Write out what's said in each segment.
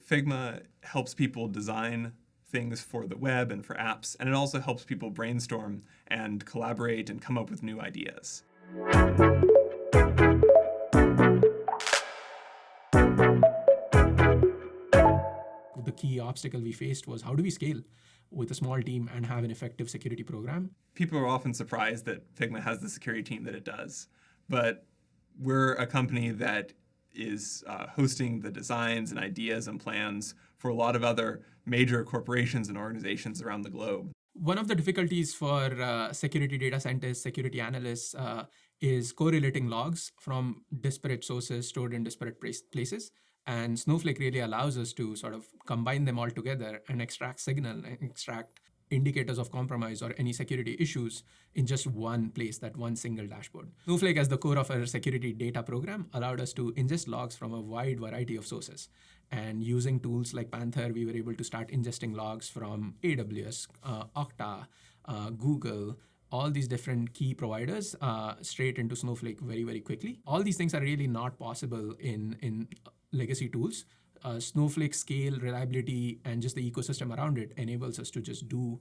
Figma helps people design things for the web and for apps, and it also helps people brainstorm and collaborate and come up with new ideas. The key obstacle we faced was, how do we scale with a small team and have an effective security program? People are often surprised that Figma has the security team that it does, but we're a company that is hosting the designs and ideas and plans for a lot of other major corporations and organizations around the globe. One of the difficulties for security data scientists, security analysts, is correlating logs from disparate sources stored in disparate places. And Snowflake really allows us to sort of combine them all together and extract signal and extract indicators of compromise or any security issues in just one place, that one single dashboard. Snowflake, as the core of our security data program, allowed us to ingest logs from a wide variety of sources. And using tools like Panther, we were able to start ingesting logs from AWS, Okta, Google, all these different key providers straight into Snowflake very, very quickly. All these things are really not possible in legacy tools. Snowflake scale, reliability, and just the ecosystem around it enables us to just do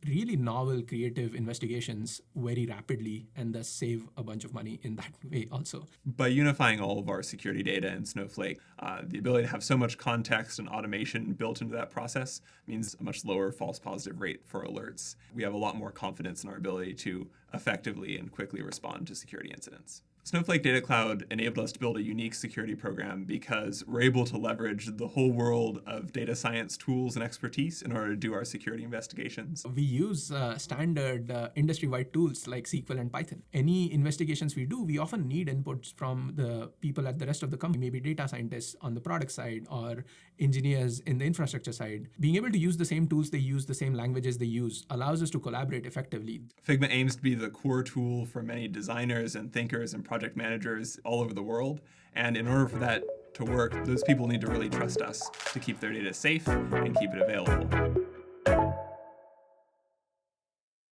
really novel, creative investigations very rapidly and thus save a bunch of money in that way also. By unifying all of our security data in Snowflake, the ability to have so much context and automation built into that process means a much lower false positive rate for alerts. We have a lot more confidence in our ability to effectively and quickly respond to security incidents. Snowflake Data Cloud enabled us to build a unique security program because we're able to leverage the whole world of data science tools and expertise in order to do our security investigations. We use standard industry-wide tools like SQL and Python. Any investigations we do, we often need inputs from the people at the rest of the company, maybe data scientists on the product side or engineers in the infrastructure side. Being able to use the same tools they use, the same languages they use, allows us to collaborate effectively. Figma aims to be the core tool for many designers and thinkers and project managers all over the world. And in order for that to work, those people need to really trust us to keep their data safe and keep it available.